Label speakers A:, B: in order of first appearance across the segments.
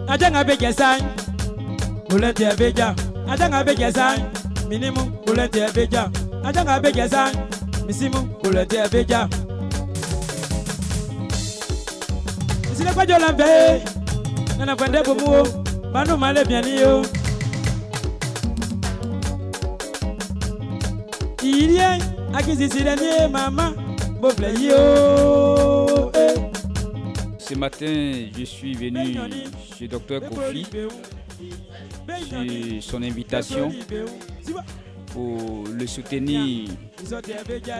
A: Ajanga begesan, bulete beja. Ajanga begesan, minimum bulete beja. Ajanga begesan, misimu bulete beja. Sile kwa jolambe, nana kwende bomuo, manu male bienio. Irie, akizisirenie mama, boble yo.
B: Ce matin, je suis venu chez Dr Kofi, sur son invitation pour le soutenir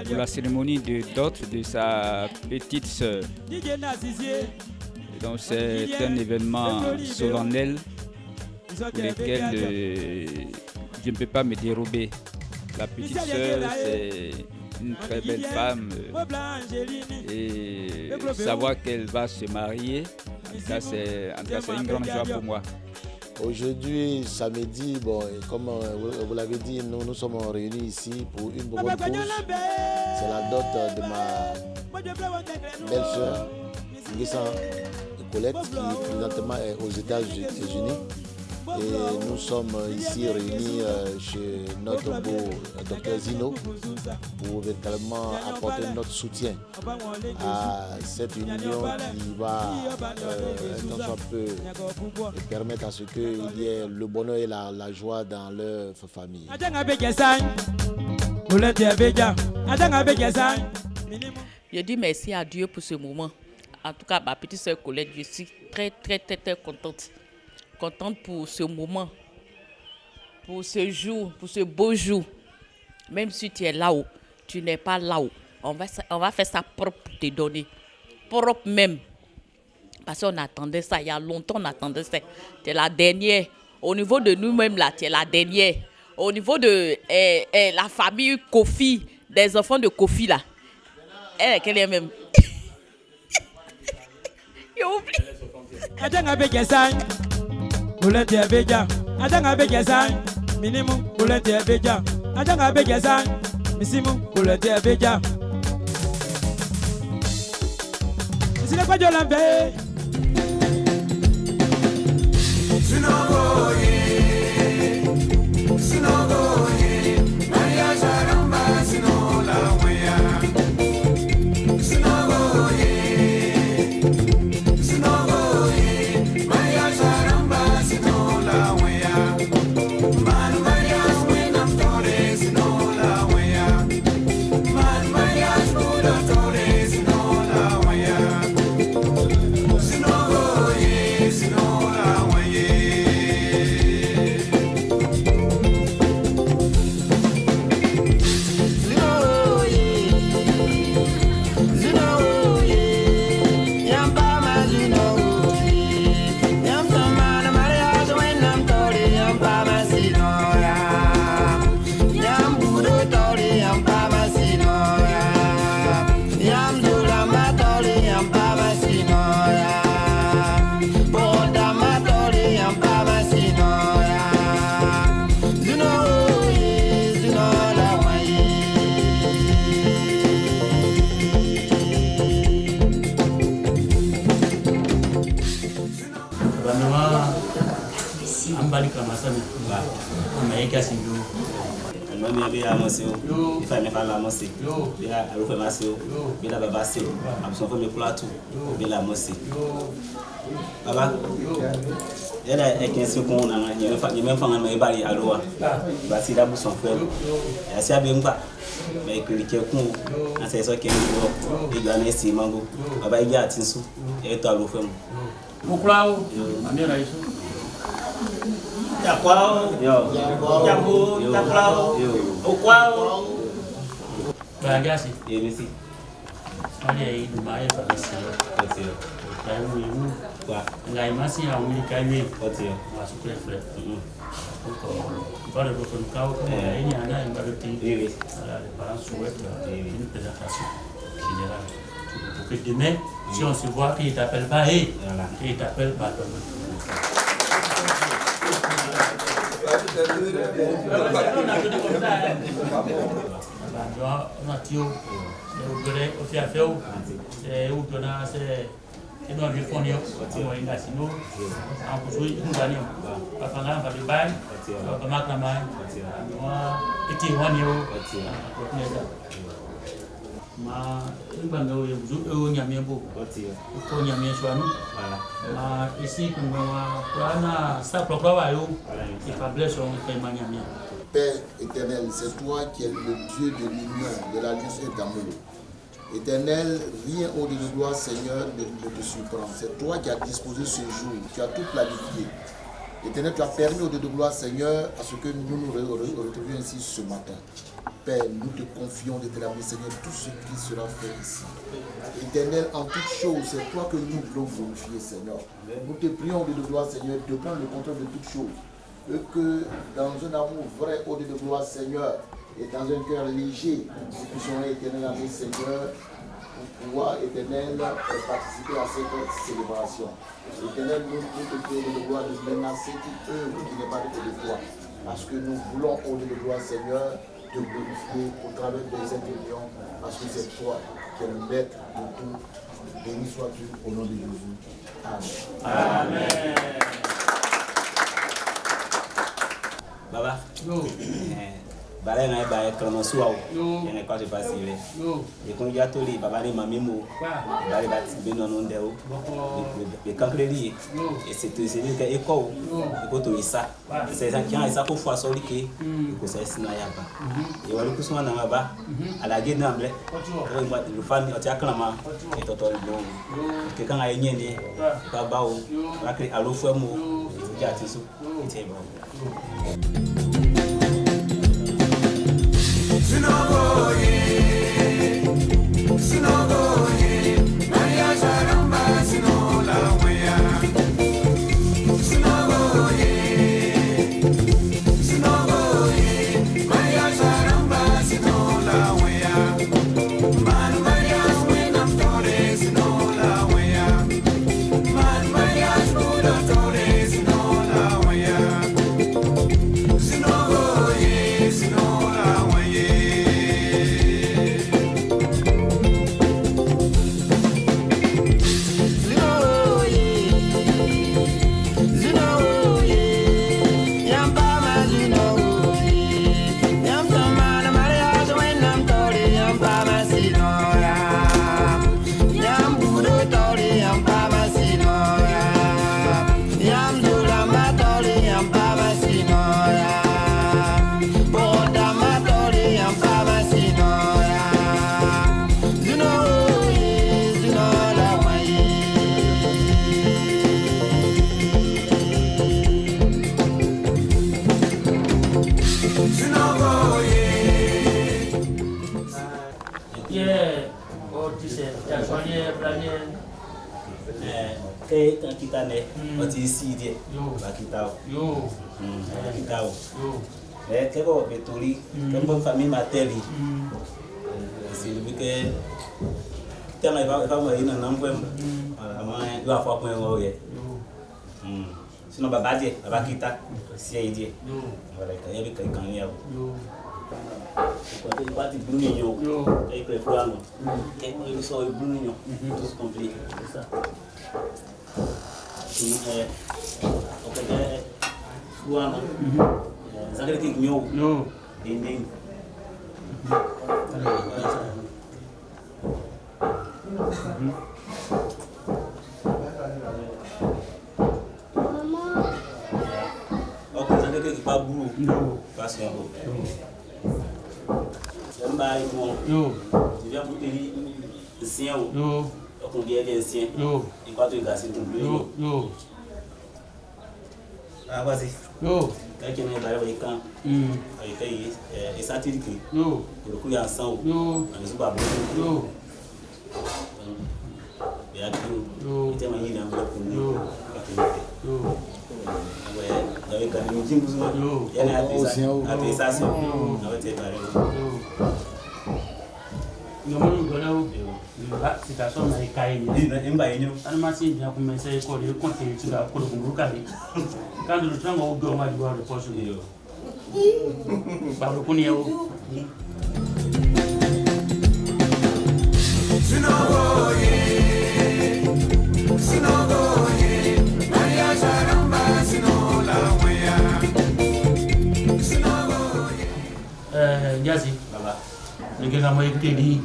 B: pour la cérémonie de dot de sa petite sœur. Donc c'est un événement solennel pour lequel je ne peux pas me dérober. La petite sœur, c'est une très belle femme et savoir qu'elle va se marier, en tout cas c'est une grande joie pour moi.
C: Aujourd'hui, samedi, bon, comme vous l'avez dit, nous sommes réunis ici pour une bonne cause. C'est la dot de ma belle-sœur, Nguessan Colette, qui présentement est aux États-Unis. Et nous sommes ici réunis chez notre beau docteur Zino pour véritablement apporter notre soutien à cette union qui va tant soit peu permettre à ce qu'il y ait le bonheur et la joie dans leur famille.
D: Je dis merci à Dieu pour ce moment. En tout cas, ma petite sœur Colette, je suis très contente. Contente pour ce moment, pour ce jour, pour ce beau jour. Même si tu es là-haut, tu n'es pas là-haut. On va faire ça propre pour te donner. Propre même. Parce qu'on attendait ça, il y a longtemps on attendait ça. Tu es la dernière. Au niveau de nous-mêmes, là, tu es la dernière. Au niveau de la famille Kofi, des enfants de Kofi, là. Elle est même. J'ai oublié.
A: Bulete beja, ajanga beja, minimum bulete beja, ajanga beja, misimu bulete beja. Sile kwa jolambe. Sinogoye, Maria Jaramba, Sinola Weya. Sinogoye, Sinogoye, Maria Jaramba.
E: Be amosi o ifa me fa la amosi be la arufe masi o be la baba se abuso fo me kulatu be la amosi baba era ekensi kun na ye me fa na me bari alowa ba si da buso fo ya si abe ngba me kirike kun ase so ke ni igba na si mango baba igi atinsu e to arufe mu
F: mukulao amira iso
E: ya kwao yo jambo ya kwao o kwao
F: bagasi
E: yemisi
F: ale idumaye bagasi
E: otio
F: kai mu
E: kwa
F: ngai masi ya umili kai we
E: otio
F: masu prefre ko bare ko kau ko ini ana ngado ti ala para souhaite une présentation générale pour que demain si on se voit qu'il t'appelle pas il t'appelle pas on a tio, au fait à faire, et où on a ces. Et nous avons fourni un casino, un construit, nous gagnons. Papa n'a pas de bail, papa n'a pas de bail. Nous étions en Nio. Ma, nous avons eu un miambo. Nous avons eu un miambo. Ici, nous avons un sac pour travailler. Et pas blessé, on fait un miambo.
C: Père éternel, c'est toi qui es le Dieu de l'union, de l'alliance et d'amour. Éternel, rien au-delà de toi, Seigneur, ne te surprend. C'est toi qui as disposé ce jour, tu as tout planifié. Éternel, tu as permis au-delà de gloire, Seigneur, à ce que nous nous retrouvions ici ce matin. Père, nous te confions de t'établir, Seigneur, tout ce qui sera fait ici. Éternel, en toutes choses, c'est toi que nous voulons glorifier, Seigneur. Nous te prions au-delà de gloire, Seigneur, de prendre le contrôle de toutes choses. Et que dans un amour vrai au-delà de gloire, Seigneur, et dans un cœur léger, nous puissions, Éternel, ami Seigneur, pour pouvoir, Éternel, participer à cette célébration. Éternel, nous te prions de gloire de menacer toute œuvre qui n'est pas de toi. Parce que nous voulons, au lieu de gloire, Seigneur, te glorifier au travers des ingrédients, parce que c'est toi qui es le maître de tout. Béni sois-tu au nom de Jésus. Amen.
F: Amen.
E: Baba. Balai na ba ekrono suau. Ene kwa te pasile. E kon ya toli baba ni mamimo. Balai ba ti beno no ndeo. E kankreli. E c'est que eko. Eko to isa. C'est ça qui a isa ko fo aso like. Ko se sina ya ba. E wali ku suma na ba. Ala ge na mble. O ngwa lu fami o ti aklama. E to do. Ke kan aye nyende. Ba ba o. Ba kri alo fo mo. E ja ti so. E te ba. Kan kita ne o ti si die ba kita o kita o ke bo betori ke bo famille materi si le que tema va ma ina na mbwe ama yo afa ko ngo ye sino baba die baba kita si e die wala ka ye ka kan ya ko te parti bruninho e que fulano que ele só o bruninho tout complet ça okay fulano sakit ki nyo dinding okay sakit ki pa buru parce que Yamba imo tu viens pour tenir le sien ou on vient le sien et quand tu es cassé ton bleu ah vas-y quelqu'un est là avec quand avec et ça tire que le coup il y a sang on est pas bon et après il était manié dans le coup ouais avec quand nous disons il y a des attestations avec tes barreaux
F: Ngomong golau situation na ikai ni
E: imba yenyu
F: animasi dia kumesa ko le konte tuga ko kumruka ni quand le temps au go ma diwa le poche ni yo ba ko ni yo Nyazi, ningena mo ikeli,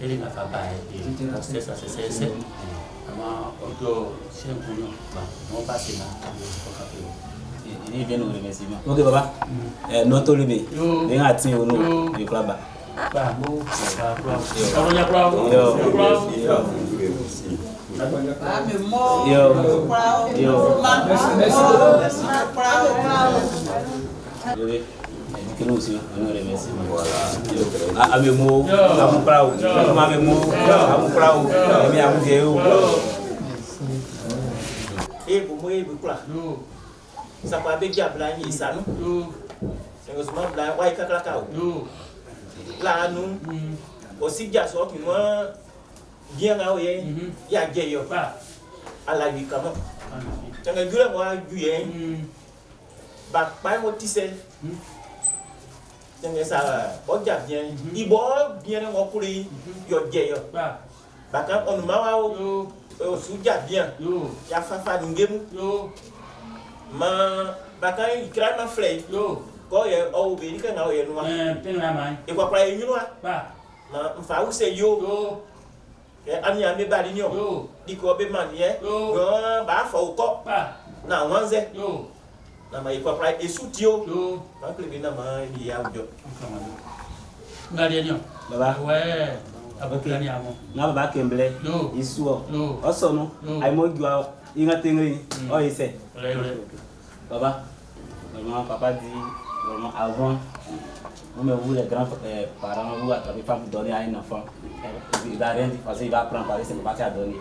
F: ele na kabaye, sasa sasa, ama odo shenkuno, mo passe na okape.
E: Il vient nous remercier. Ok, papa. Notre levé. Il y a un petit ou non, du club.
G: Sapa beja belanja isanu. Sengo semua belanja wai kakakau. Lanu. Osija so kinwa dia ngau ye. Ya je yo pa. Ala wi kama. Tanga gura wa gu ye. Bak pai mo tise. Tanga sa oja bien. Ibo bien ngo kuri yo je yo. Baka on mawa o suja bien. Ya fafa ngemu. Ma bakai ikra ma flay ko ye o be ni ka na ye no
F: penga mai
G: e kwa pra yinu
F: ba
G: ma mfa u se yo e ani ame ba ni yo di ko be man ye go ba fa u ko
F: ba
G: na wanze na ma e kwa pra e sutio ma kle be na ma ni ya ujo
F: ngari ni
E: baba
F: we abokira ni amo
E: na baba kemble isu o so no ai mo gwa inga tengri o ise Papa, vraiment, papa dit, vraiment, avant, vous les grands-parents, vous attrapez pas vous donner à un enfant. Il va rien dire parce qu'il va apprendre à parler, c'est papa qui a donné.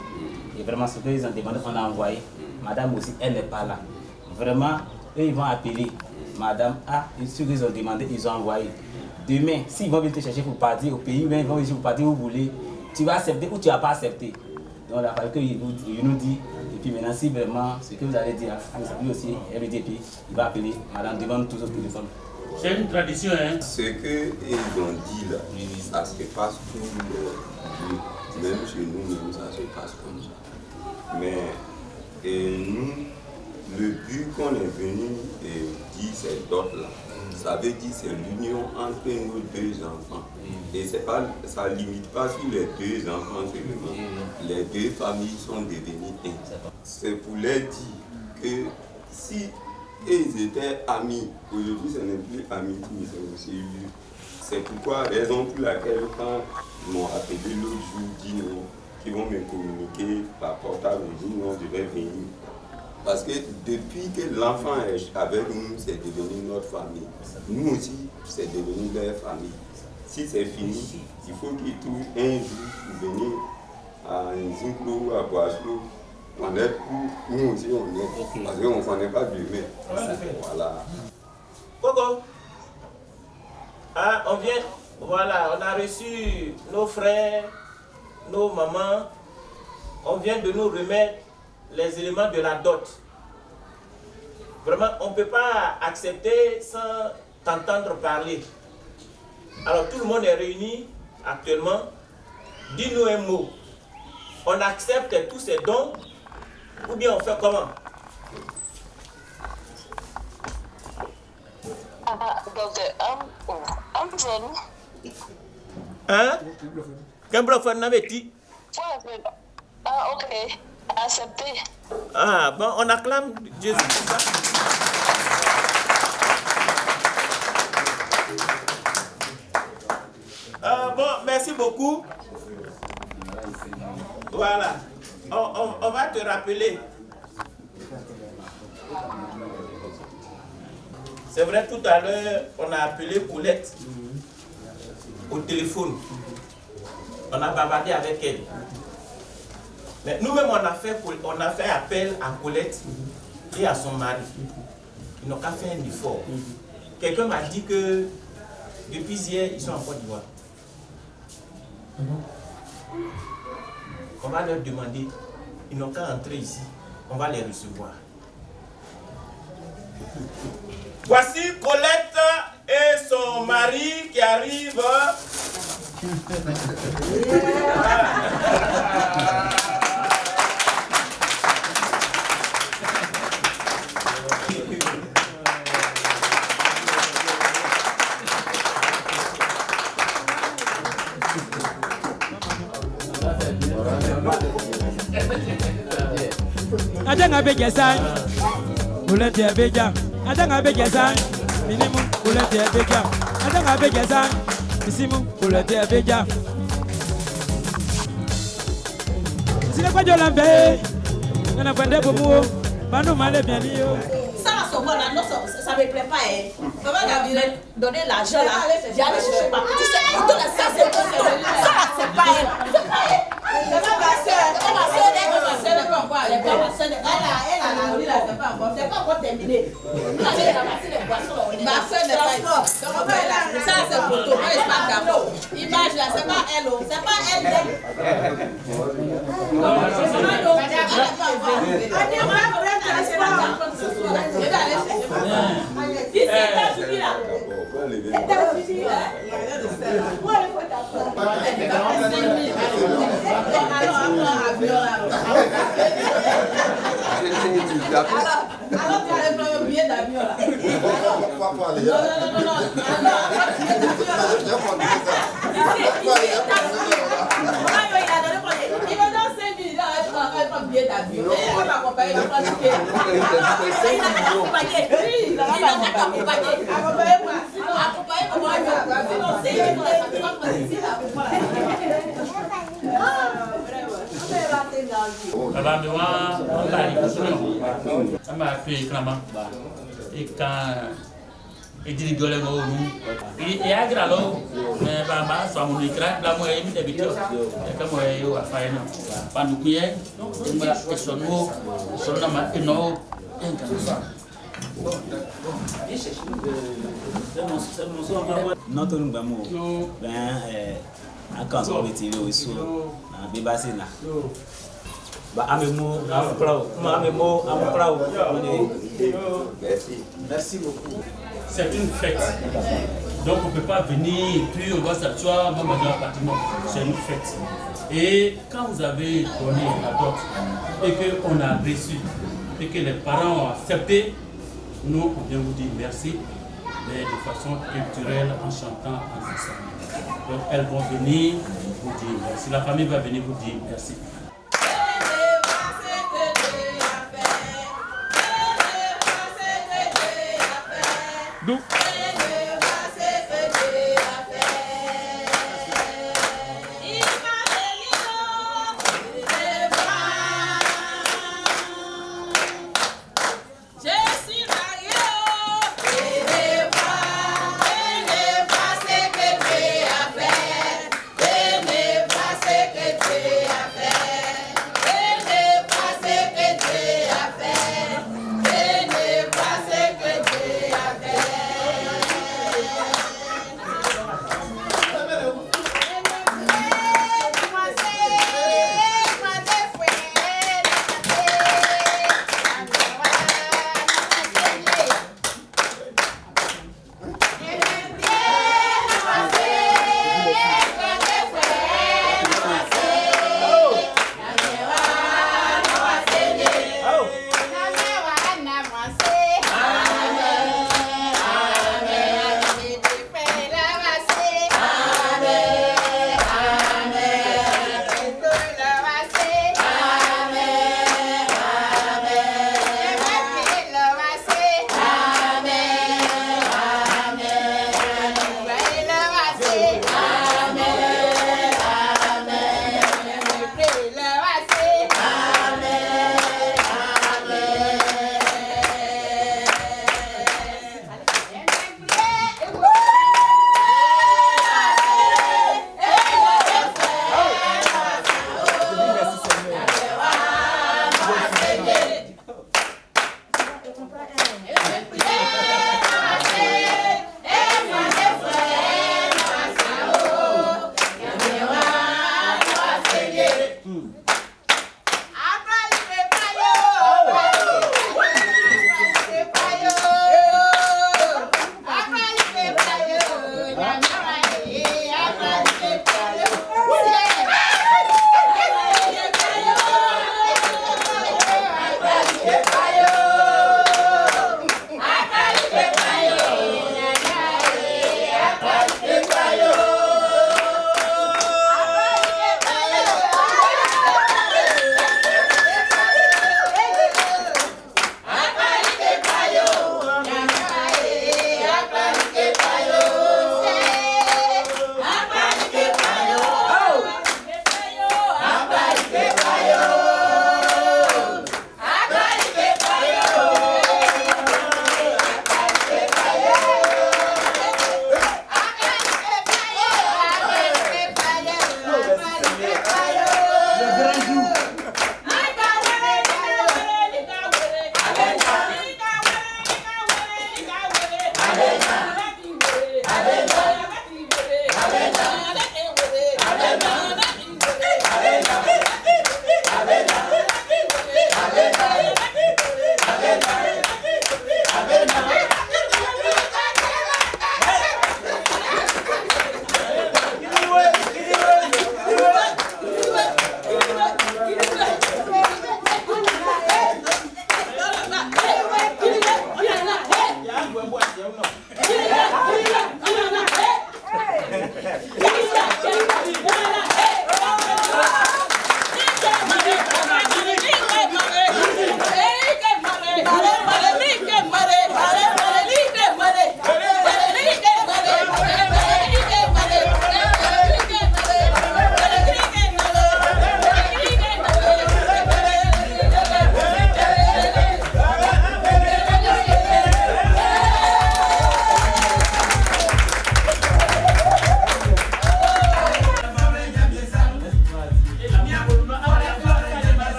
E: Et vraiment, ce qu'ils ont demandé, on a envoyé. Madame aussi, elle n'est pas là. Vraiment, eux, ils vont appeler. Madame, ce qu'ils ont demandé, ils ont envoyé. Demain, s'ils vont venir te chercher pour partir au pays, ils vont venir pour partir où vous voulez, tu vas accepter ou tu ne vas pas accepter. Donc, il a fallu qu'il nous dit. Et puis maintenant, si vraiment ce que vous allez dire, lui aussi, elle dit, puis il va appeler madame devant tous autres téléphones.
F: C'est une tradition, hein?
H: Ce qu'ils ont dit là, ça se passe tout le temps. Même chez nous, ça se passe comme ça. Mais nous, le but qu'on est venu dire ces dots là, ça veut dire c'est l'union entre nos deux enfants. Et ça ne limite pas sur les deux enfants seulement. Les deux familles sont devenues un. C'est pour leur dire que si ils étaient amis, aujourd'hui ce n'est plus amitié, c'est aussi eu. C'est pourquoi, raison pour laquelle quand ils m'ont appelé l'autre jour, dit non, qu'ils vont me communiquer par portable, dit non, je vais venir. Parce que depuis que l'enfant est avec nous, c'est devenu notre famille. Nous aussi, c'est devenu leur famille. Si c'est fini, il faut qu'ils trouvent un jour pour venir à Nzinklo ou à Boislo. On est où nous aussi on est. Parce qu'on ne connaît pas demain. Voilà.
G: Coco, on vient, voilà, on a reçu nos frères, nos mamans. On vient de nous remettre les éléments de la dot. Vraiment, on ne peut pas accepter sans t'entendre parler. Alors tout le monde est réuni actuellement. Dis-nous un mot. On accepte tous ces dons ou bien on fait comment? Hein? Quel bluffeur n'avait-il?
I: Ah, ok. Accepté.
G: Ah, bon, on acclame Jésus pour ça. Bon, merci beaucoup. Voilà. On va te rappeler. C'est vrai, tout à l'heure, on a appelé Colette au téléphone. On a bavardé avec elle. Mais nous-mêmes, on a fait appel à Colette et à son mari. Ils n'ont qu'à faire un effort. Quelqu'un m'a dit que depuis hier, ils sont en Côte d'Ivoire. On va leur demander, ils n'ont qu'à entrer ici, on va les recevoir. Voici Colette et son mari qui arrivent
A: Adanga begesan, bulete beja. Adanga begesan, minimum bulete beja. Adanga begesan, misimu bulete beja. Si le quoi de l'ambé, on a pendé pour moi, Manu Malé bien dit.
J: Ça, ça me plaît pas. Maman a donné l'argent là. J'ai allé chercher ma petite soeur. Ça, c'est pas elle. C'est pas elle. C'est pas ma soeur. C'est pas encore. Elle c'est pas encore terminé. Ma soeur n'est pas. Ça, c'est photo. Moi, je parle d'abord. Image là, c'est pas elle. C'est pas elle. Alors tu allais prendre un billet d'avion là. Non. Il va dans 5 minutes, il va prendre un billet d'avion. Il va m'accompagner, il va prendre un billet. Il va m'accompagner. Il va m'accompagner. Accompagnez-moi. Accompagnez-moi. Sinon, c'est il va prendre ici là.
F: Baba me wa bari kusuno ama pe krama e kan e diri gole mo nu e agra lo me baba so mo ikra la mo e mi de bitio e ka mo e yo afa no pa nu kuye e mara e so na ma e no en ka
E: Notre nous ben quand on est tiré au sous na bebasina ba amemo
F: merci beaucoup. C'est une fête. Donc on ne peut pas venir et puis on va s'asseoir, on va manger un bâtiment. C'est une fête. Et quand vous avez donné la dot et qu'on a reçu et que les parents ont accepté, nous on vient vous dire merci, mais de façon culturelle, en chantant, en dansant. Donc elles vont venir vous dire merci. La famille va venir vous dire merci.
A: Donc,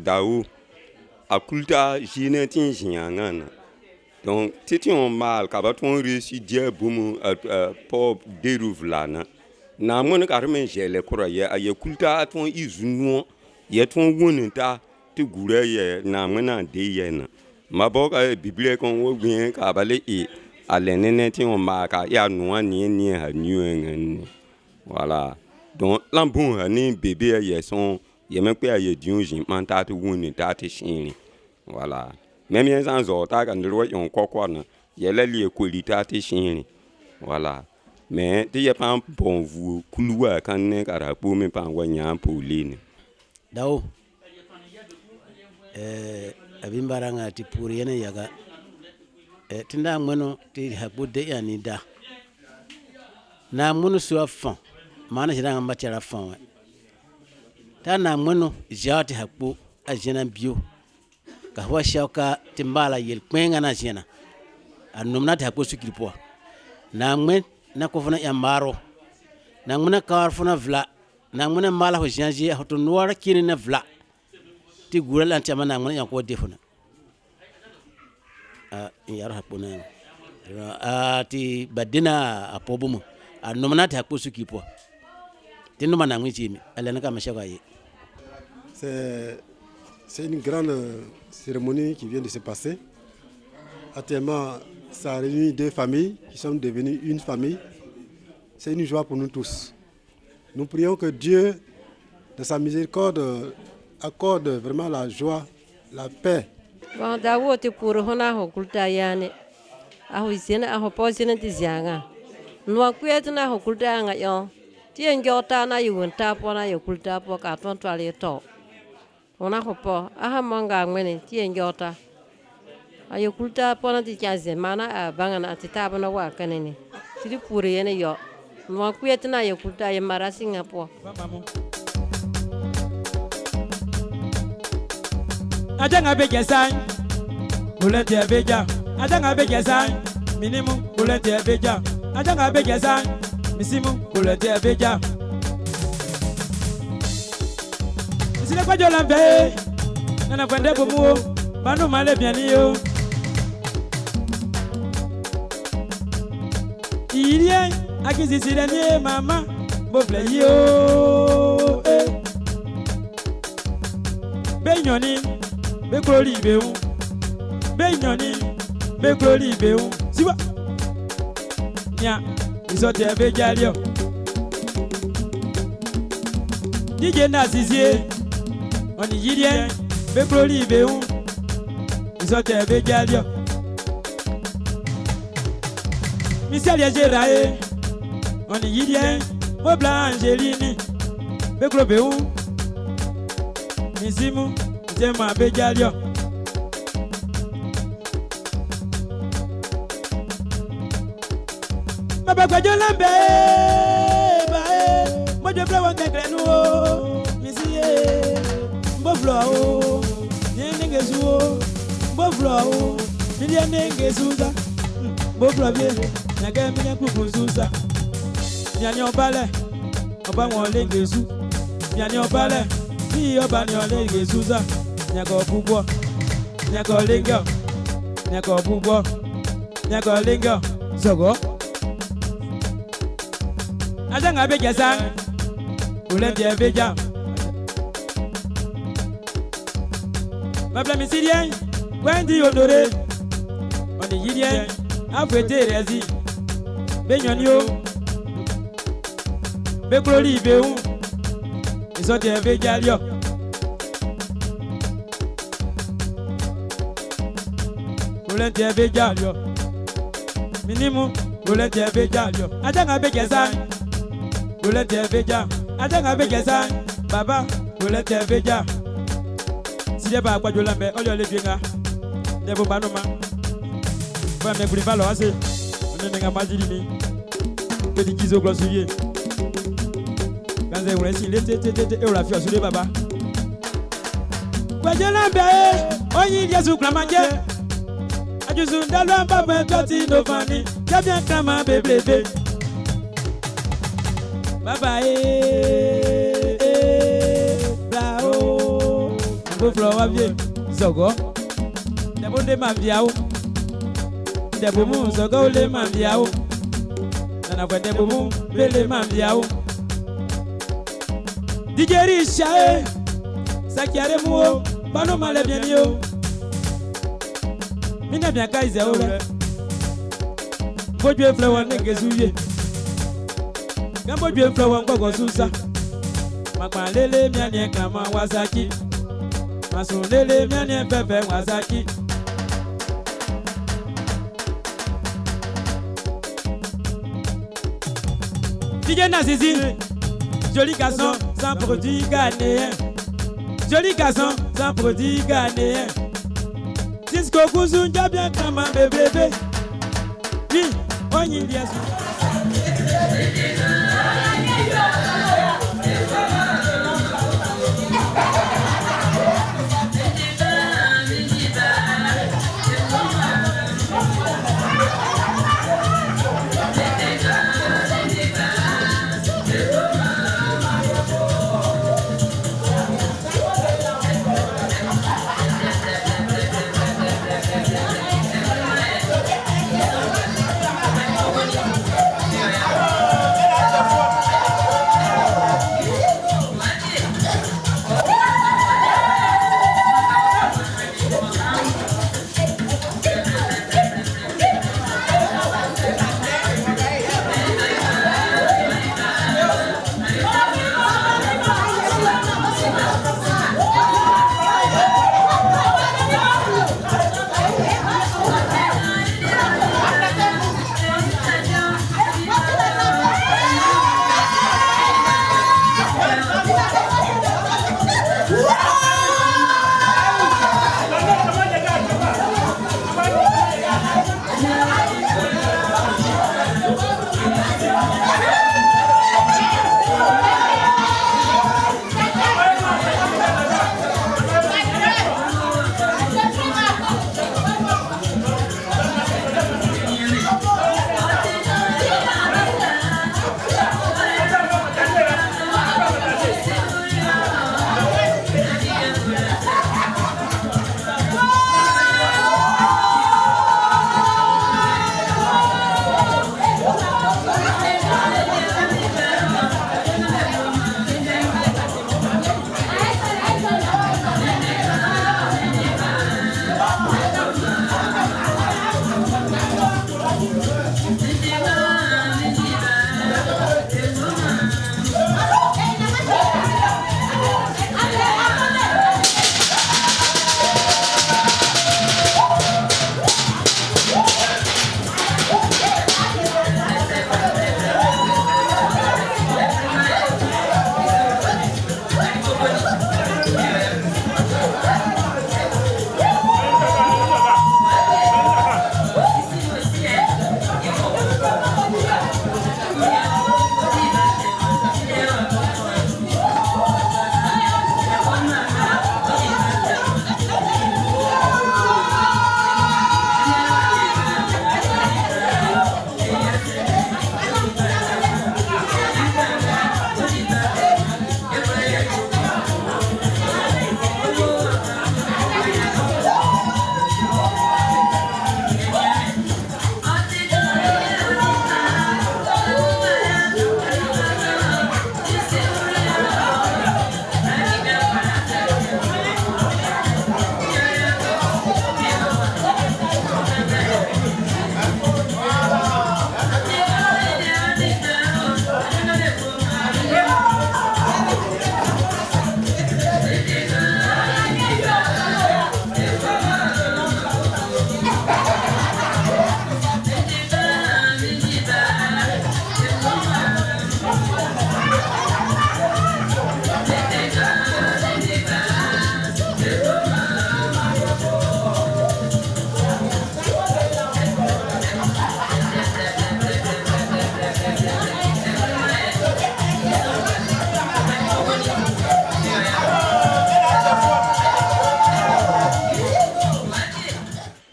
H: Dao, à Kulta, j'ai n'étais rien. Donc, si on mal, quand on réussit Dieu boum pour dérouvrir là, na mon carmen j'ai les croyants, à Kulta, ton izuno, yet ton wunta, tu gouré, na mena déyen. Ma boca Bible qu'on vient cabaler et à l'ennemi on marque, ya noa ni à New. Voilà. Donc, l'ambon, ni bébé, ils sont, il y a même pas y Dieu, j'ai mandat de wunta, chien. Voilà. Même si on a un droit de quoi, il y a les qualités chien. Voilà. Mais il n'y a pas un bon vous, couloir quand on est à pour me pas envoyer pour l'île.
K: Dao. Abimbaranga ti pour rien yaga. Tinda mono ti habude yanida. Na mono soit fond. Mana jira ngamba la fond. Ta na mono jati habu ajena bio. Kahwa shauka timbala yel kwenga na jena. Anumna ta habu sukilipo. Na mwen na kofuna ya maro. Na nguna kawarfuna vla. Na nguna mala ho janji hoto nuara kini na vla. Ti gura la chama na nguna yanko defuna. Yaro hapuna. Ti badina apobumu. Anumna ta habu sukilipo. Tinuma na ngwi chimi. Alena kama shaka ye.
L: C'est une grande cérémonie qui vient de se passer. Actuellement, ça réunit deux familles qui sont devenues une famille. C'est une joie pour nous tous. Nous prions que Dieu, de sa miséricorde, accorde vraiment la joie, la paix.
M: On a repos, manga ngwene ti njota. Ayo kulta pona ti chaze mana bangana atitaba na wa kanene. Ti puri yene yo. Nwa kuyetina yo kulta ye mara Singapore.
A: Adanga begesan. Bulete beja. Adanga begesan. Minimum bulete beja. Adanga begesan. Misimu bulete beja. Si le pas de l'envers, on a fait des beaux mots, mais nous m'allez bien yo. Il y a à qui c'est dernier maman, beau yo. Benyoni, bekloli beou. Benyoni, bekloli beou. Si va. Nya, ils ont été bégalio. DJ Nazizier. On y dit bien, bekloli beou. Ils ont été bégalio. Michel Yagerae. On y dit bien, au blanc Angelini. Beklo beou. Misimu, j'aime ma bégalio. Papa quoi de l'ambé, moi je pleure avec les nouveaux, monsieur, beau flow, n'y a pas beau flow, il y a n'engue souza, beau flow bien, n'y a qu'un million pour souza, n'y a pas l'air, on va m'en l'engue sous, n'y a pas l'air, si on va m'en l'engue souza, n'y a qu'un pouvoir, n'y a qu'un l'engue, n'y a qu'un pouvoir, n'y a qu'un l'engue, zogo. Adanga begesan, bulete beja. Babla misirien, wendi odore. On est yidien, afwete rezi. Benyonio, bekloli beou. Isote bejalio. Bulete bejalio. Minimu, bulete bejalio. Adanga begesan. Bulete beja, adanga begesan, baba, bulete beja. Si les pas quoi de l'ambé, on les bien. Des beaux banoma. Voilà mes coups de assez. On est un magili. Petit kizo glossier. Quand vous voulez, il était et on l'a fait sur les baba. Quoi de l'ambé, on y a sous la manière. Adjusons dans l'amba, mais quand il nous fanny, y'a bien comme un bébé. Baba bravo, Boflo wa vie zogo. Debo de ma viao. Debo mu zogo le ma viao. Nana kwa debo mu bele ma viao. Digeri shae. Sakiare mu bano male bien yo. Mina bien kaize ore. Bojwe flower nenge suye. Gambo jwe flower ngwa susa. Makwa lele mianye kama Wasaki. Masun lele mianye pepe Wasaki. DJ Nazizi, joli garçon sans produit ghanéen. Joli garçon sans produit ghanéen. Cisco Kuzunja bien kama bébé. Oui, on y vient.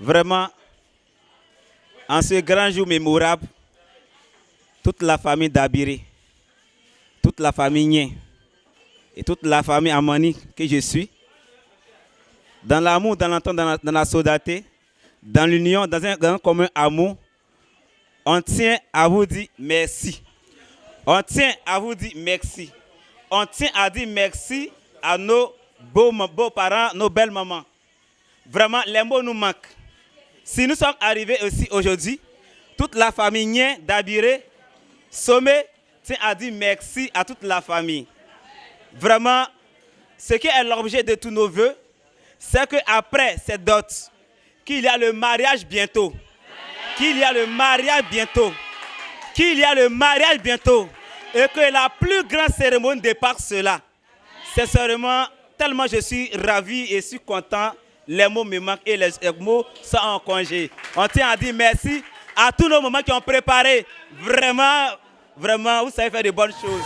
N: Vraiment, en ce grand jour mémorable, toute la famille d'Abiré, toute la famille Nien et toute la famille Amani que je suis, dans l'amour, dans l'entente, dans la solidarité, dans l'union, dans un grand commun amour, on tient à vous dire merci. On tient à vous dire merci. On tient à dire merci à nos beaux-parents, nos belles mamans. Vraiment, les mots nous manquent. Si nous sommes arrivés aussi aujourd'hui, toute la famille Nien d'Abiré, Sommet, tient à dire merci à toute la famille. Vraiment, ce qui est l'objet de tous nos vœux, c'est qu'après cette dot, qu'il y a le mariage bientôt. Qu'il y a le mariage bientôt. Qu'il y a le mariage bientôt. Et que la plus grande cérémonie dépasse cela. C'est seulement tellement je suis ravi et je suis content. Les mots me manquent et les mots sont en congé. On tient à dire merci à tous nos mamans qui ont préparé. Vraiment, vraiment, vous savez faire de bonnes choses.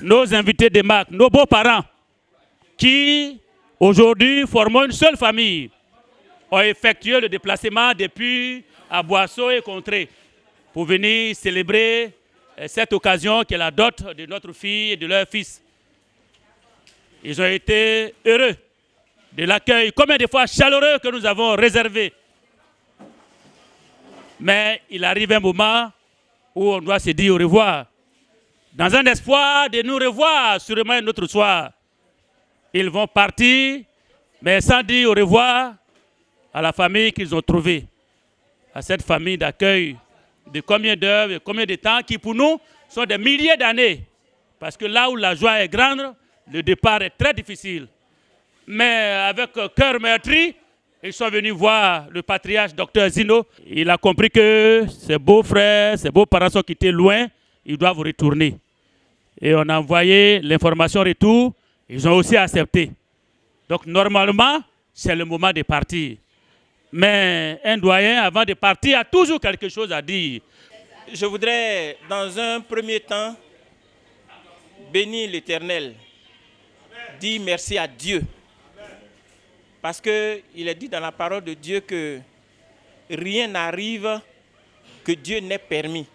F: nos invités de marque, nos beaux-parents, qui aujourd'hui forment une seule famille, ont effectué le déplacement depuis à Boisseau et Contrée pour venir célébrer cette occasion qui est la dot de notre fille et de leur fils. Ils ont été heureux de l'accueil, combien de fois chaleureux que nous avons réservé. Mais il arrive un moment où on doit se dire au revoir. Dans un espoir de nous revoir sûrement un autre soir. Ils vont partir, mais sans dire au revoir à la famille qu'ils ont trouvée. À cette famille d'accueil de combien d'heures, de combien de temps, qui pour nous sont des milliers d'années. Parce que là où la joie est grande, le départ est très difficile. Mais avec cœur meurtri, ils sont venus voir le patriarche Dr Zino. Il a compris que ses beaux-frères, ses beaux-parents sont quittés loin, ils doivent retourner. Et on a envoyé l'information retour, ils ont aussi accepté. Donc normalement, c'est le moment de partir. Mais un doyen, avant de partir, a toujours quelque chose à dire.
G: Je voudrais, dans un premier temps, bénir l'Éternel, dire merci à Dieu. Parce qu'il est dit dans la parole de Dieu que rien n'arrive que Dieu n'ait permis.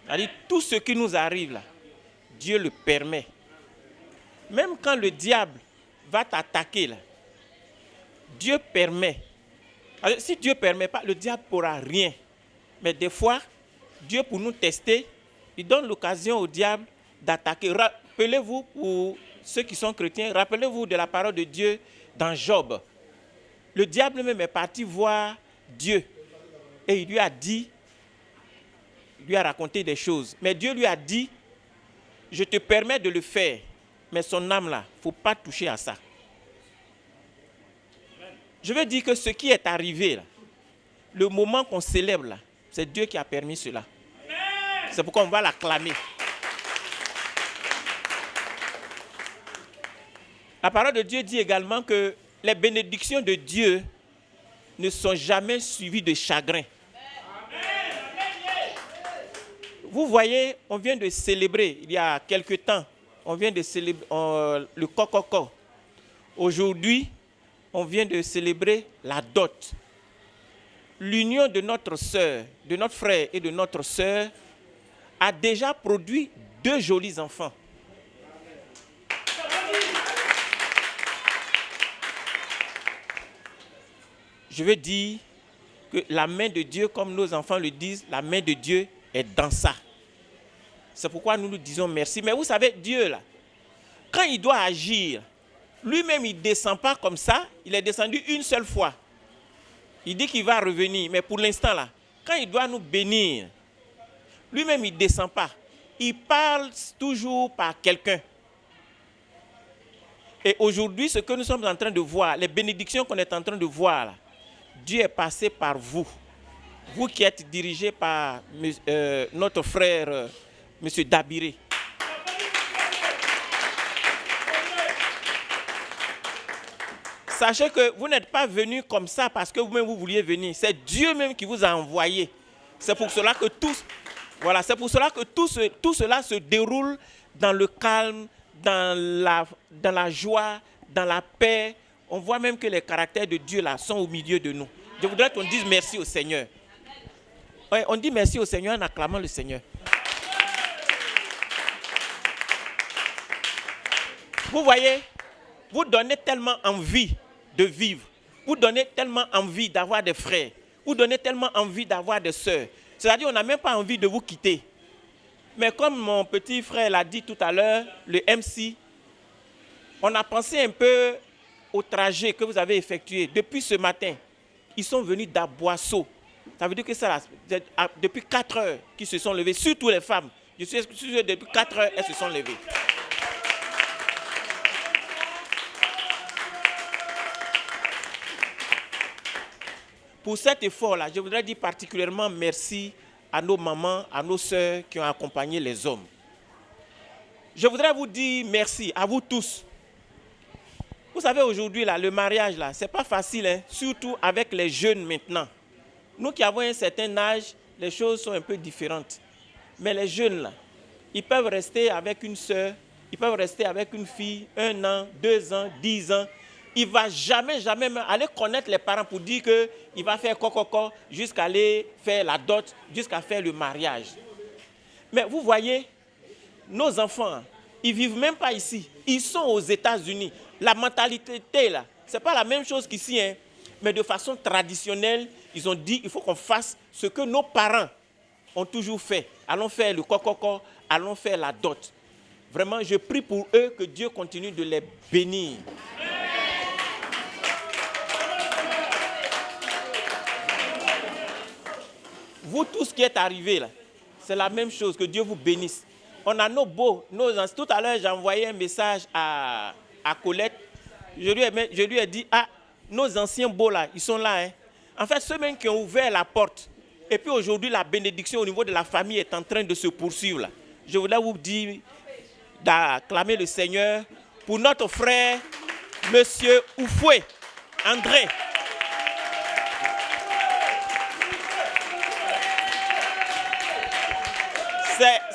G: C'est-à-dire tout ce qui nous arrive là, Dieu le permet. Même quand le diable va t'attaquer là, Dieu permet. Alors, si Dieu ne permet pas, le diable ne pourra rien. Mais des fois, Dieu, pour nous tester, il donne l'occasion au diable d'attaquer. Rappelez-vous, pour ceux qui sont chrétiens, rappelez-vous de la parole de Dieu dans Job. Le diable même est parti voir Dieu et il lui a dit, il lui a raconté des choses. Mais Dieu lui a dit, je te permets de le faire, mais son âme là, il ne faut pas toucher à ça. Je veux dire que ce qui est arrivé là, le moment qu'on célèbre là, c'est Dieu qui a permis cela. C'est pourquoi on va l'acclamer. La parole de Dieu dit également que les bénédictions de Dieu ne sont jamais suivies de chagrin. Vous voyez, on vient de célébrer, il y a quelque temps, on vient de célébrer le Kokoko. Aujourd'hui, on vient de célébrer la dot. L'union de notre sœur, de notre frère et de notre sœur a déjà produit 2 jolis enfants. Je veux dire que la main de Dieu, comme nos enfants le disent, la main de Dieu est dans ça. C'est pourquoi nous nous disons merci. Mais vous savez, Dieu, là, quand il doit agir, lui-même, il ne descend pas comme ça. Il est descendu une seule fois. Il dit qu'il va revenir. Mais pour l'instant, là, quand il doit nous bénir, lui-même, il ne descend pas. Il parle toujours par quelqu'un. Et aujourd'hui, ce que nous sommes en train de voir, les bénédictions qu'on est en train de voir, là, Dieu est passé par vous. Vous qui êtes dirigé par notre frère, M. Dabiré. Sachez que vous n'êtes pas venu comme ça parce que vous-même vous vouliez venir. C'est Dieu même qui vous a envoyé. C'est pour cela que tout cela se déroule dans le calme, dans la joie, dans la paix. On voit même que les caractères de Dieu là sont au milieu de nous. Je voudrais qu'on dise merci au Seigneur. Ouais, on dit merci au Seigneur en acclamant le Seigneur. Vous voyez, vous donnez tellement envie de vivre. Vous donnez tellement envie d'avoir des frères. Vous donnez tellement envie d'avoir des sœurs. C'est-à-dire qu'on n'a même pas envie de vous quitter. Mais comme mon petit frère l'a dit tout à l'heure, le MC, on a pensé un peu au trajet que vous avez effectué depuis ce matin. Ils sont venus d'Aboisseau. Ça veut dire que ça, depuis 4 heures qu'ils se sont levés, surtout les femmes. Je suis sûr que depuis 4 heures, elles se sont levées. Pour cet effort-là, je voudrais dire particulièrement merci à nos mamans, à nos sœurs qui ont accompagné les hommes. Je voudrais vous dire merci à vous tous. Vous savez, aujourd'hui, là, le mariage, ce n'est pas facile, hein, surtout avec les jeunes maintenant. Nous qui avons un certain âge, les choses sont un peu différentes. Mais les jeunes, là, ils peuvent rester avec une sœur Ils peuvent rester avec une fille 1 an, 2 ans, 10 ans. Il ne va jamais aller connaître les parents pour dire qu'il va faire coco jusqu'à aller faire la dot, jusqu'à faire le mariage. Mais vous voyez, nos enfants, ils ne vivent même pas ici. Ils sont aux États-Unis. La mentalité là, ce n'est pas la même chose qu'ici. Hein. Mais de façon traditionnelle, ils ont dit qu'il faut qu'on fasse ce que nos parents ont toujours fait. Allons faire le coco, allons faire la dot. Vraiment, je prie pour eux que Dieu continue de les bénir. Vous tous qui êtes arrivés là, c'est la même chose, que Dieu vous bénisse. On a nos beaux, tout à l'heure j'ai envoyé un message à Colette. Je lui ai dit, nos anciens beaux là, ils sont là. Hein. En fait, ceux mêmes qui ont ouvert la porte. Et puis aujourd'hui, la bénédiction au niveau de la famille est en train de se poursuivre là. Je voulais vous dire d'acclamer le Seigneur pour notre frère, Monsieur Oufoué, André.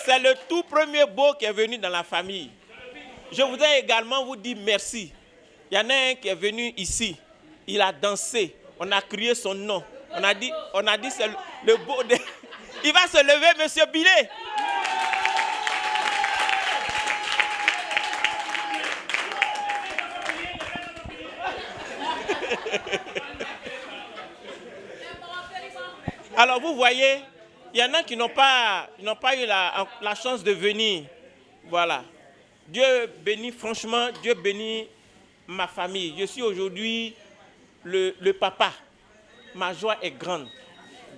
G: C'est le tout premier beau qui est venu dans la famille. Je voudrais également vous dire merci. Il y en a un qui est venu ici. Il a dansé. On a crié son nom. On a dit c'est le beau. Il va se lever, Monsieur Billet. Alors vous voyez, il y en a qui n'ont pas eu la chance de venir. Voilà. Dieu bénit, franchement, Dieu bénit ma famille. Je suis aujourd'hui le papa. Ma joie est grande.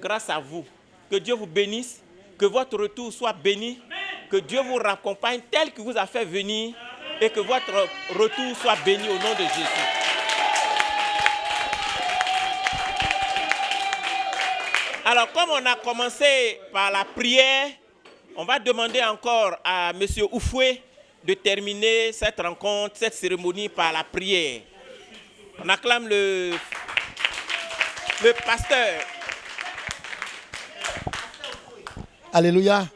G: Grâce à vous. Que Dieu vous bénisse. Que votre retour soit béni. Que Dieu vous raccompagne tel qu'il vous a fait venir. Et que votre retour soit béni au nom de Jésus. Alors, comme on a commencé par la prière, on va demander encore à M. Oufoué de terminer cette rencontre, cette cérémonie par la prière. On acclame le pasteur.
C: Alléluia.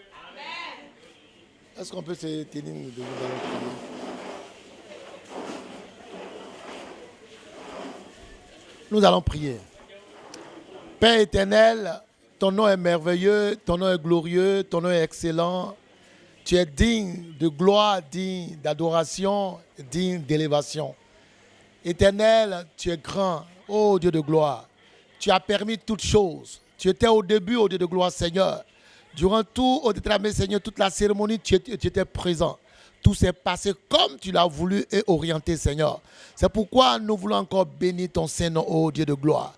C: Est-ce qu'on peut se tenir debout dans notre prière? Nous allons prier. Père éternel, ton nom est merveilleux, ton nom est glorieux, ton nom est excellent. Tu es digne de gloire, digne d'adoration, digne d'élévation. Éternel, tu es grand, ô Dieu de gloire. Tu as permis toutes choses. Tu étais au début, ô Dieu de gloire, Seigneur. Durant tout, ô Dieu, Seigneur, toute la cérémonie, tu étais présent. Tout s'est passé comme tu l'as voulu et orienté, Seigneur. C'est pourquoi nous voulons encore bénir ton Saint-Nom, ô Dieu de gloire.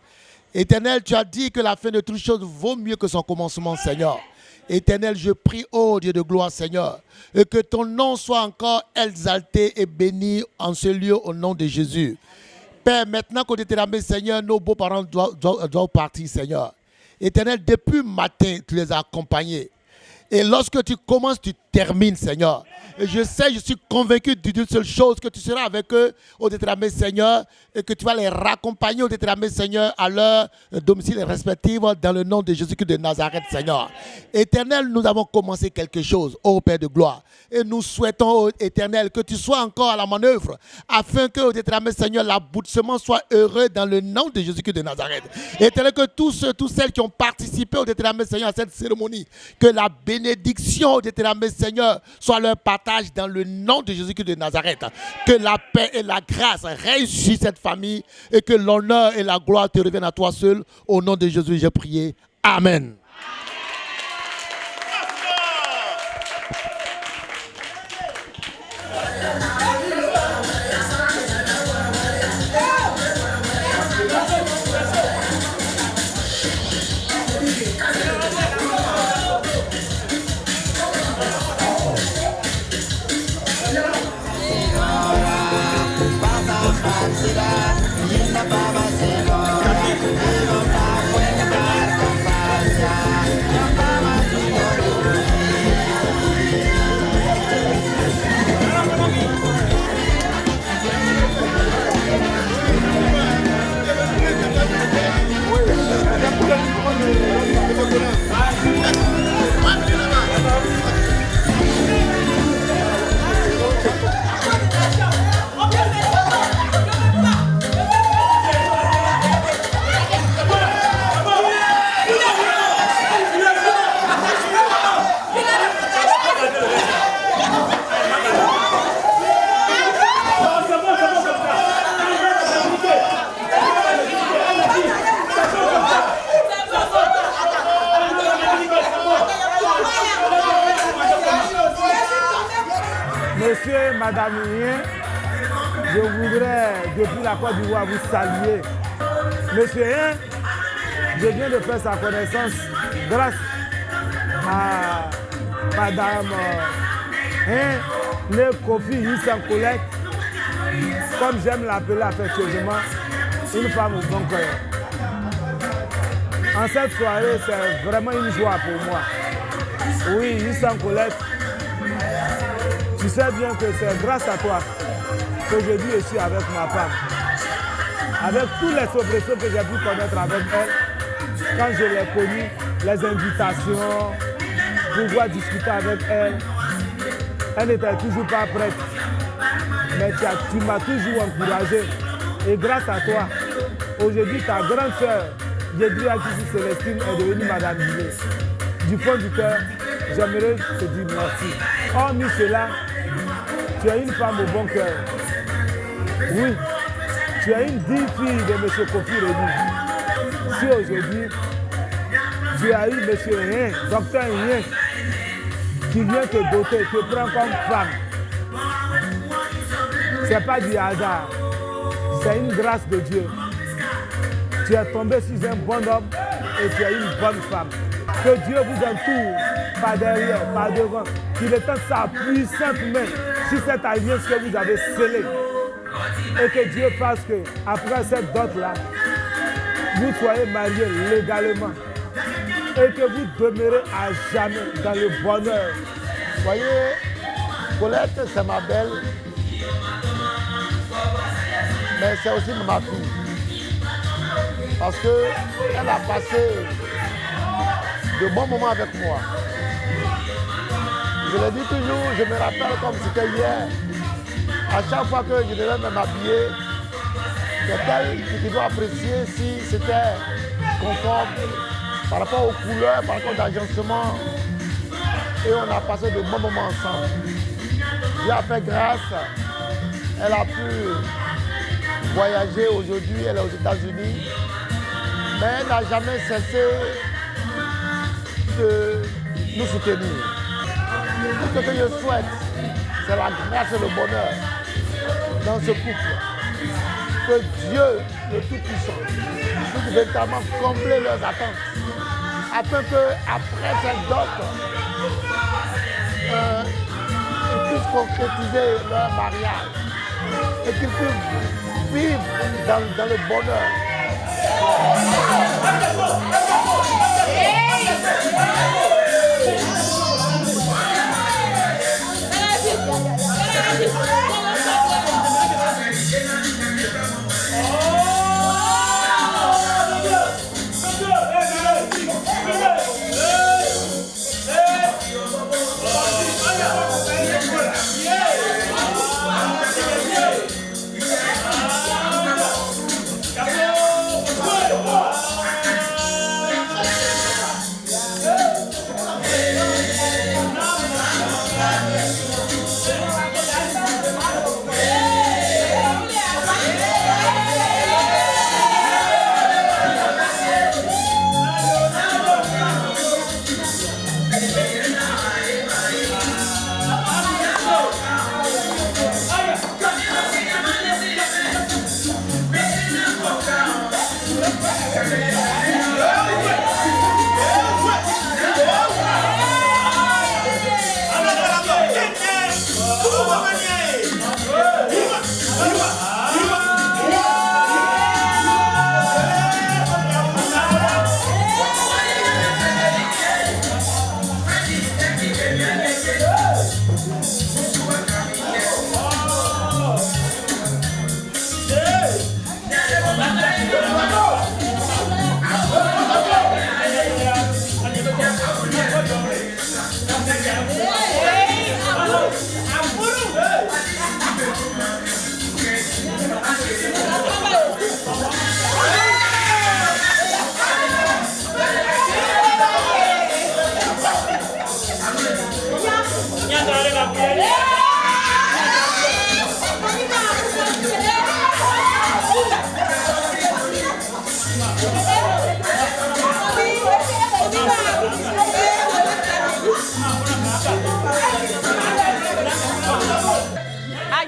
C: Éternel, tu as dit que la fin de toutes choses vaut mieux que son commencement, Seigneur. Éternel, je prie, ô Dieu de gloire, Seigneur, et que ton nom soit encore exalté et béni en ce lieu au nom de Jésus. Père, maintenant qu'on était là, Seigneur, nos beaux-parents doivent partir, Seigneur. Éternel, depuis matin, tu les as accompagnés. Et lorsque tu commences, tu termines, Seigneur. Et je suis convaincu d'une seule chose, que tu seras avec eux au détrônement, Seigneur, et que tu vas les raccompagner au détrônement, Seigneur, à leur domicile respectif, dans le nom de Jésus-Christ de Nazareth, Seigneur. Éternel, nous avons commencé quelque chose, ô Père de gloire. Et nous souhaitons, ô Éternel, que tu sois encore à la manœuvre, afin que, au détrônement, Seigneur, l'aboutissement soit heureux dans le nom de Jésus-Christ de Nazareth. Éternel, que tous celles qui ont participé au détrônement, Seigneur, à cette cérémonie, que la bénédiction au détrônement, Seigneur, soit leur partage dans le nom de Jésus-Christ de Nazareth. Que la paix et la grâce réussissent cette famille et que l'honneur et la gloire te reviennent à toi seul. Au nom de Jésus, j'ai prié. Amen.
O: et Madame Rien, je voudrais, depuis la Côte d'Ivoire, vous saluer. Monsieur Rien, je viens de faire sa connaissance grâce à Madame Rien, le Kofi Yissan Colette, comme j'aime l'appeler affectueusement, une femme au bon cœur. En cette soirée, c'est vraiment une joie pour moi. Oui, Yissan Colette, tu sais bien que c'est grâce à toi qu'aujourd'hui je suis avec ma femme. Avec tous les soubresauts que j'ai pu connaître avec elle, quand je l'ai connue, les invitations, pouvoir discuter avec elle, elle n'était toujours pas prête. Mais tu m'as toujours encouragé. Et grâce à toi, aujourd'hui ta grande sœur, Yedri Akisi Célestine, est devenue Madame Guillet. Du fond du cœur, j'aimerais te dire merci. Hormis cela, tu es une femme au bon cœur. Oui, tu es une digne fille de M. Kofi Rémy. Si aujourd'hui, tu as eu M. Rien, docteur Rien, qui vient te doter, te prend comme femme, ce n'est pas du hasard, c'est une grâce de Dieu. Tu es tombé sur un bon homme et tu es une bonne femme. Que Dieu vous entoure par derrière, par devant, qu'il étende sa puissante main sur cette alliance que vous avez scellée. Et que Dieu fasse que, après cette dot-là, vous soyez mariés légalement. Et que vous demeurez à jamais dans le bonheur.
C: Vous voyez, Colette, c'est ma belle. Mais c'est aussi ma fille. Parce qu'elle a passé de bons moments avec moi. Je le dis toujours, je me rappelle comme c'était hier. À chaque fois que je devais m'habiller, c'est elle qui doit apprécier si c'était conforme par rapport aux couleurs, par rapport aux agencements. Et on a passé de bons moments ensemble. Dieu a fait grâce. Elle a pu voyager aujourd'hui, elle est aux États-Unis. Mais elle n'a jamais cessé de nous soutenir. Tout ce que je souhaite, c'est la grâce et le bonheur dans ce couple. Que Dieu, le Tout-Puissant, puisse véritablement combler leurs attentes, afin qu'après cette dot, ils puissent concrétiser leur mariage et qu'ils puissent vivre dans le bonheur.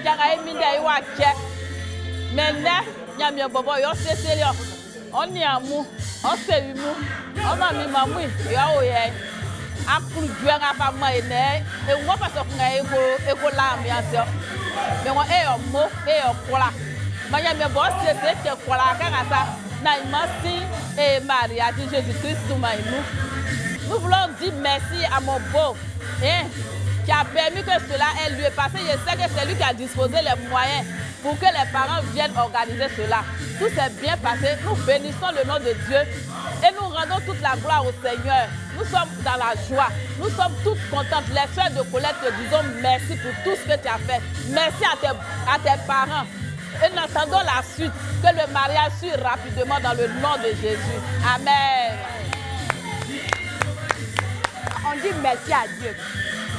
D: janga minda iwa che. Mene nyamia bobo yo seselio. Oni amu, on se vimu. On ma mi mamui yo oye. Akuru juanga pa ma ene e wo pa so nga ego la ambiance. Me wo e yo mo e yo kola. Manya me bo se ke kola ka ngasa. Na imasi et Maria de Jésus-Christ nous voulons dire merci à mon beau qui a permis que cela ait lieu parce que je sais que c'est lui qui a disposé les moyens pour que les parents viennent organiser cela. Tout s'est bien passé. Nous bénissons le nom de Dieu et nous rendons toute la gloire au Seigneur. Nous sommes dans la joie. Nous sommes toutes contentes. Les frères de Colette te disons merci pour tout ce que tu as fait. Merci à tes parents. Et nous attendons la suite, que le mariage suive rapidement dans le nom de Jésus. Amen.
P: On dit merci à Dieu.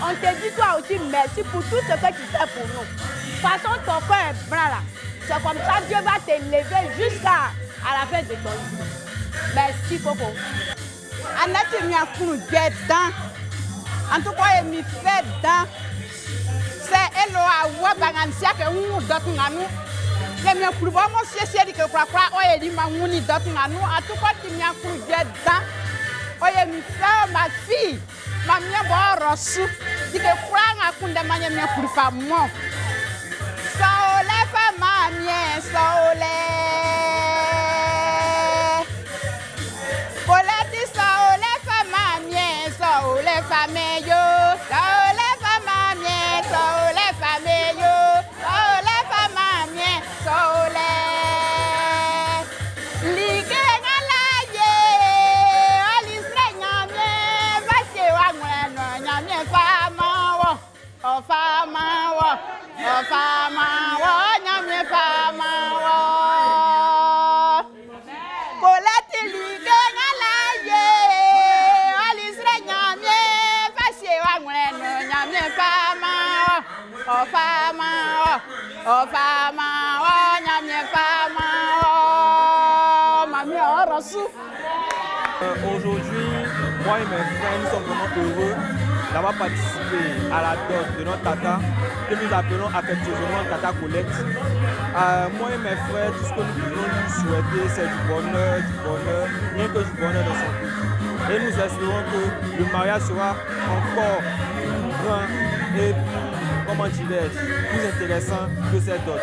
P: On te dit toi aussi merci pour tout ce que tu fais pour nous. De toute façon, ton cœur est blanc là. C'est comme ça que Dieu va t'élever jusqu'à la fin de ton vie. Merci Coco. Anati mi akunu dedans. En tout cas, il me fait dedans. C'est Elo awa bangansia que nous dotons à nous. Les miens plus bas, moi, c'est que quoi, oh, il m'a mouni d'autres à nous. En tout cas, tu m'as cru dedans. Oh, il m'a fait ma fille. Ma mien boit reçu. Dit que quoi, on a cru de manière mieux plus femme. Saolé, femme, mien, saolé. Colette, saolé, femme, mien, saolé, femme, yo. Saolé, femme, mien, saolé, femme, yo. Saolé, femme, mien. Sole lige ngalaye alisre nyame vache wa ngweno nyame fama wo nyame fama wo Colette lige ngalaye alisre nyame vache wa ngweno nyame fama wo fama
Q: Aujourd'hui, moi et mes frères, nous sommes vraiment heureux d'avoir participé à la dot de notre tata, que nous appelons affectueusement Tata Colette. Moi et mes frères, tout ce que nous pouvons nous souhaiter, c'est du bonheur, rien que du bonheur dans son couple. Et nous espérons que le mariage sera encore plus grand et plus, comment dirais-je, plus intéressant que cette dot.